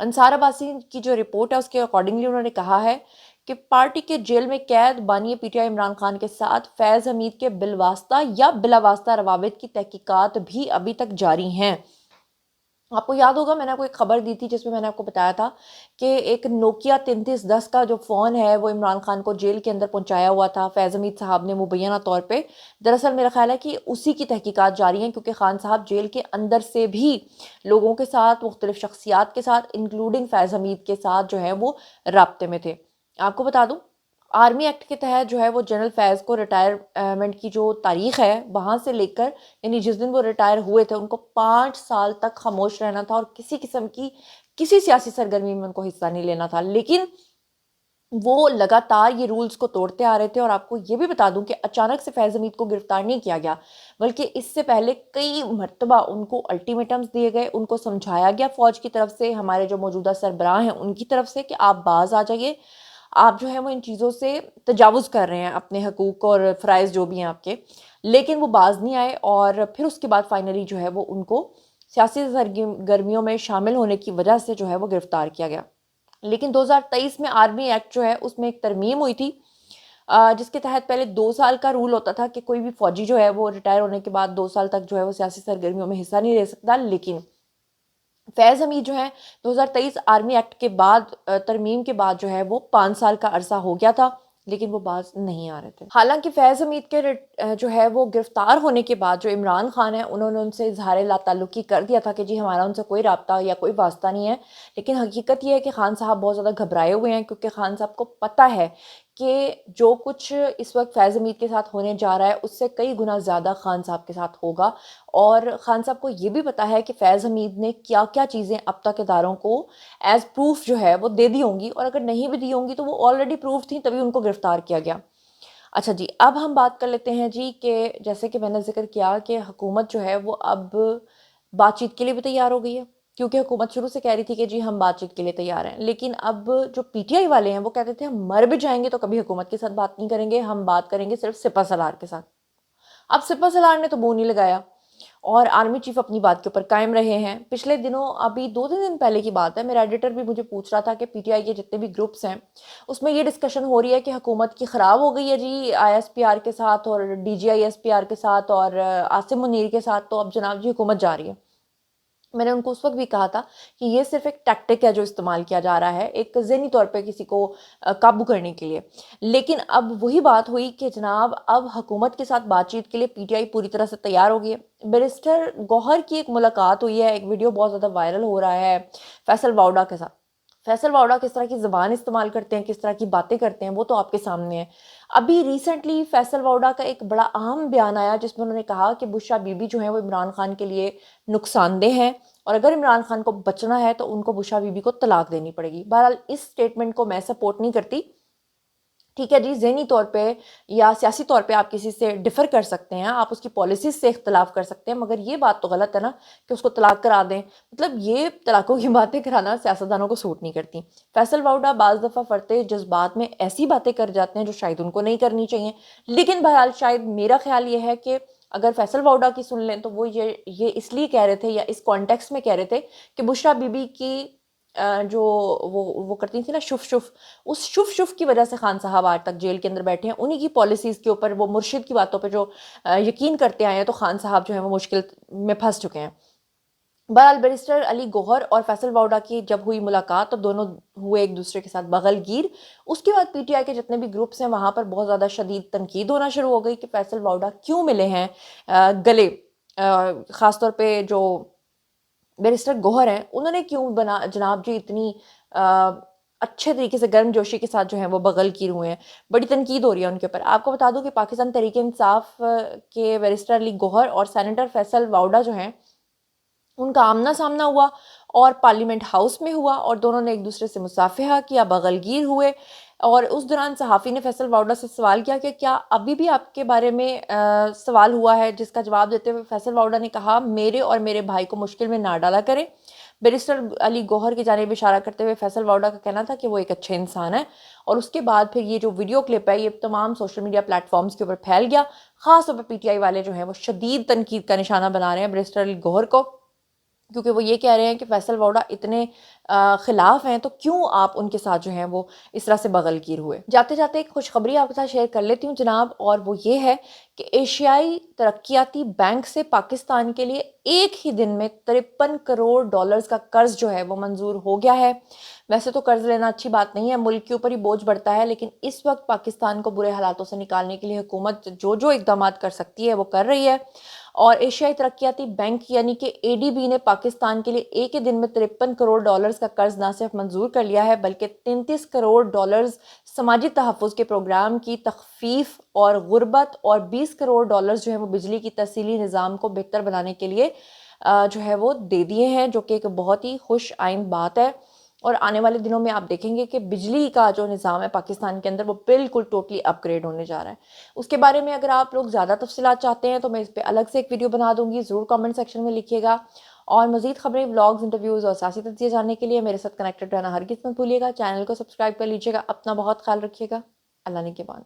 انصار عباسی کی جو رپورٹ ہے اس کے اکارڈنگلی انہوں نے کہا ہے کہ پارٹی کے جیل میں قید بانی P T I Imran Khan کے ساتھ فیض حمید کے بالواسطہ یا بلا واسطہ روابط کی تحقیقات بھی ابھی تک جاری ہیں۔ آپ کو یاد ہوگا میں نے آپ کو ایک خبر دی تھی جس میں میں نے آپ کو بتایا تھا کہ ایک نوکیا 3310 کا جو فون ہے وہ عمران خان کو جیل کے اندر پہنچایا ہوا تھا فیض حمید صاحب نے مبینہ طور پہ۔ دراصل میرا خیال ہے کہ اسی کی تحقیقات جاری ہیں کیونکہ خان صاحب جیل کے اندر سے بھی لوگوں کے ساتھ، مختلف شخصیات کے ساتھ انکلوڈنگ فیض حمید کے ساتھ جو ہے وہ رابطے میں تھے۔ آپ کو بتا دوں آرمی ایکٹ کے تحت جو ہے وہ جنرل فیض کو ریٹائرمنٹ کی جو تاریخ ہے وہاں سے لے کر یعنی جس دن وہ ریٹائر ہوئے تھے ان کو 5 سال تک خاموش رہنا تھا اور کسی قسم کی کسی سیاسی سرگرمی میں ان کو حصہ نہیں لینا تھا، لیکن وہ لگاتار یہ رولز کو توڑتے آ رہے تھے۔ اور آپ کو یہ بھی بتا دوں کہ اچانک سے فیض حمید کو گرفتار نہیں کیا گیا بلکہ اس سے پہلے کئی مرتبہ ان کو الٹیمیٹمز دیے گئے، ان کو سمجھایا گیا فوج کی طرف سے، ہمارے جو موجودہ سربراہ ہیں ان کی طرف سے کہ آپ باز آ جائیے، آپ جو ہے وہ ان چیزوں سے تجاوز کر رہے ہیں اپنے حقوق اور فرائض جو بھی ہیں آپ کے، لیکن وہ باز نہیں آئے۔ اور پھر اس کے بعد فائنلی جو ہے وہ ان کو سیاسی سرگرمیوں میں شامل ہونے کی وجہ سے جو ہے وہ گرفتار کیا گیا۔ لیکن 2023 میں آرمی ایکٹ جو ہے اس میں ایک ترمیم ہوئی تھی جس کے تحت پہلے 2 سال کا رول ہوتا تھا کہ کوئی بھی فوجی جو ہے وہ ریٹائر ہونے کے بعد 2 سال تک جو ہے وہ سیاسی سرگرمیوں میں حصہ نہیں لے سکتا، لیکن فیض حمید جو ہے 2023 آرمی ایکٹ کے بعد ترمیم کے بعد جو ہے وہ 5 سال کا عرصہ ہو گیا تھا لیکن وہ باز نہیں آ رہے تھے۔ حالانکہ فیض حمید کے جو ہے وہ گرفتار ہونے کے بعد جو عمران خان ہے انہوں نے ان سے اظہار لا تعلقی کر دیا تھا کہ جی ہمارا ان سے کوئی رابطہ یا کوئی واسطہ نہیں ہے، لیکن حقیقت یہ ہے کہ خان صاحب بہت زیادہ گھبرائے ہوئے ہیں کیونکہ خان صاحب کو پتہ ہے کہ جو کچھ اس وقت فیض حمید کے ساتھ ہونے جا رہا ہے اس سے کئی گنا زیادہ خان صاحب کے ساتھ ہوگا، اور خان صاحب کو یہ بھی پتہ ہے کہ فیض حمید نے کیا کیا چیزیں اب تک اداروں کو ایز پروف جو ہے وہ دے دی ہوں گی، اور اگر نہیں بھی دی ہوں گی تو وہ آلریڈی پروف تھیں تبھی ان کو گرفتار کیا گیا۔ اچھا جی، اب ہم بات کر لیتے ہیں جی کہ جیسے کہ میں نے ذکر کیا کہ حکومت جو ہے وہ اب بات چیت کے لیے بھی تیار ہو گئی ہے، کیونکہ حکومت شروع سے کہہ رہی تھی کہ جی ہم بات چیت کے لیے تیار ہیں، لیکن اب جو پی ٹی آئی والے ہیں وہ کہتے تھے ہم مر بھی جائیں گے تو کبھی حکومت کے ساتھ بات نہیں کریں گے، ہم بات کریں گے صرف سپہ سالار کے ساتھ۔ اب سپہ سالار نے تو منہ نہیں لگایا اور آرمی چیف اپنی بات کے اوپر قائم رہے ہیں۔ پچھلے دنوں ابھی 2 دن پہلے کی بات ہے، میرا ایڈیٹر بھی مجھے پوچھ رہا تھا کہ پی ٹی آئی کے جتنے بھی گروپس ہیں اس میں یہ ڈسکشن ہو رہی ہے کہ حکومت کی خراب ہو گئی ہے جی آئی ایس پی آر کے ساتھ اور D G I S P R کے ساتھ اور عاصم منیر کے ساتھ، تو اب جناب جی حکومت جا رہی ہے۔ میں نے ان کو اس وقت بھی کہا تھا کہ یہ صرف ایک ٹیکٹک ہے جو استعمال کیا جا رہا ہے ایک ذہنی طور پہ کسی کو قابو کرنے کے لیے، لیکن اب وہی بات ہوئی کہ جناب اب حکومت کے ساتھ بات چیت کے لیے پی ٹی آئی پوری طرح سے تیار ہو گئی ہے۔ بیرسٹر گوہر کی ایک ملاقات ہوئی ہے، ایک ویڈیو بہت زیادہ وائرل ہو رہا ہے فیصل واؤڈا کے ساتھ۔ فیصل واؤڈا کس طرح کی زبان استعمال کرتے ہیں، کس طرح کی باتیں کرتے ہیں وہ تو آپ کے سامنے ہے۔ ابھی ریسنٹلی فیصل واؤڈا کا ایک بڑا اہم بیان آیا جس میں انہوں نے کہا کہ بشرا بی بی جو ہیں وہ عمران خان کے لیے نقصان دہ ہیں اور اگر عمران خان کو بچنا ہے تو ان کو بشرا بی بی کو طلاق دینی پڑے گی۔ بہرحال اس سٹیٹمنٹ کو میں سپورٹ نہیں کرتی، ٹھیک ہے جی، ذہنی طور پہ یا سیاسی طور پہ آپ کسی سے ڈفر کر سکتے ہیں، آپ اس کی پالیسیز سے اختلاف کر سکتے ہیں، مگر یہ بات تو غلط ہے نا کہ اس کو طلاق کرا دیں، مطلب یہ طلاقوں کی باتیں کرانا سیاستدانوں کو سوٹ نہیں کرتی۔ فیصل واؤڈا بعض دفعہ فرتے جذبات میں ایسی باتیں کر جاتے ہیں جو شاید ان کو نہیں کرنی چاہیے، لیکن بہرحال شاید میرا خیال یہ ہے کہ اگر فیصل واؤڈا کی سن لیں تو وہ یہ اس لیے کہہ رہے تھے یا اس کانٹیکس میں کہہ رہے تھے کہ بشرا بی بی کی جو وہ کرتی تھی نا شف شف، اس شف شف کی وجہ سے خان صاحب آج تک جیل کے اندر بیٹھے ہیں، انہی کی پالیسیز کے اوپر وہ مرشد کی باتوں پہ جو یقین کرتے آئے ہیں تو خان صاحب جو ہیں وہ مشکل میں پھنس چکے ہیں۔ بہرحال بیرسٹر علی گوہر اور فیصل واؤڈا کی جب ہوئی ملاقات تو دونوں ہوئے ایک دوسرے کے ساتھ بغل گیر، اس کے بعد پی ٹی آئی کے جتنے بھی گروپس ہیں وہاں پر بہت زیادہ شدید تنقید ہونا شروع ہو گئی کہ فیصل واؤڈا کیوں ملے ہیں گلے، خاص طور پہ جو بیرسٹر گوہر ہیں انہوں نے کیوں جناب جی اتنی اچھے طریقے سے گرم جوشی کے ساتھ جو ہیں وہ بغل کیے ہوئے ہیں، بڑی تنقید ہو رہی ہے ان کے اوپر۔ آپ کو بتا دوں کہ پاکستان تحریک انصاف کے بیرسٹر علی گوہر اور سینیٹر فیصل واؤڈا جو ہیں ان کا آمنا سامنا ہوا اور پارلیمنٹ ہاؤس میں ہوا اور دونوں نے ایک دوسرے سے مصافحہ کیا، بغل گیر ہوئے، اور اس دوران صحافی نے فیصل واؤڈا سے سوال کیا کہ کیا ابھی بھی آپ کے بارے میں سوال ہوا ہے، جس کا جواب دیتے ہوئے فیصل واؤڈا نے کہا میرے اور میرے بھائی کو مشکل میں نہ ڈالا کریں۔ بیرسٹر علی گوہر کی جانب اشارہ کرتے ہوئے فیصل واؤڈا کا کہنا تھا کہ وہ ایک اچھے انسان ہے، اور اس کے بعد پھر یہ جو ویڈیو کلپ ہے یہ تمام سوشل میڈیا پلیٹ فارمز کے اوپر پھیل گیا، خاص طور پہ پی ٹی آئی والے جو ہیں وہ شدید تنقید کا نشانہ بنا رہے ہیں بیرسٹر علی گوہر کو کیونکہ وہ یہ کہہ رہے ہیں کہ فیصل ووڈا اتنے خلاف ہیں تو کیوں آپ ان کے ساتھ جو ہیں وہ اس طرح سے بغل گیر ہوئے۔ جاتے جاتے ایک خوشخبری آپ کے ساتھ شیئر کر لیتی ہوں جناب، اور وہ یہ ہے کہ ایشیائی ترقیاتی بینک سے پاکستان کے لیے ایک ہی دن میں 53 کروڑ ڈالرز کا قرض جو ہے وہ منظور ہو گیا ہے۔ ویسے تو قرض لینا اچھی بات نہیں ہے، ملک کے اوپر ہی بوجھ بڑھتا ہے، لیکن اس وقت پاکستان کو برے حالاتوں سے نکالنے کے لیے حکومت جو جو اقدامات کر سکتی ہے وہ کر رہی ہے، اور ایشیائی ترقیاتی بینک یعنی کہ اے ڈی بی نے پاکستان کے لیے ایک ہی دن میں 53 کروڑ ڈالرز کا قرض نہ صرف منظور کر لیا ہے بلکہ 33 کروڑ ڈالرز سماجی تحفظ کے پروگرام کی تخفیف اور غربت، اور 20 کروڑ ڈالرز جو ہے وہ بجلی کی ترسیلی نظام کو بہتر بنانے کے لیے جو ہے وہ دے دیے ہیں، جو کہ ایک بہت ہی خوش آئند بات ہے۔ اور آنے والے دنوں میں آپ دیکھیں گے کہ بجلی کا جو نظام ہے پاکستان کے اندر وہ بالکل ٹوٹلی اپ گریڈ ہونے جا رہا ہے۔ اس کے بارے میں اگر آپ لوگ زیادہ تفصیلات چاہتے ہیں تو میں اس پہ الگ سے ایک ویڈیو بنا دوں گی، ضرور کامنٹ سیکشن میں لکھیے گا۔ اور مزید خبریں، ولاگز، انٹرویوز اور سیاسی تجزیے جاننے کے لیے میرے ساتھ کنیکٹڈ رہنا ہرگز مت بھولیے گا۔ چینل کو سبسکرائب کر لیجیے گا۔ اپنا بہت خیال رکھیے گا۔ اللہ نگہبان۔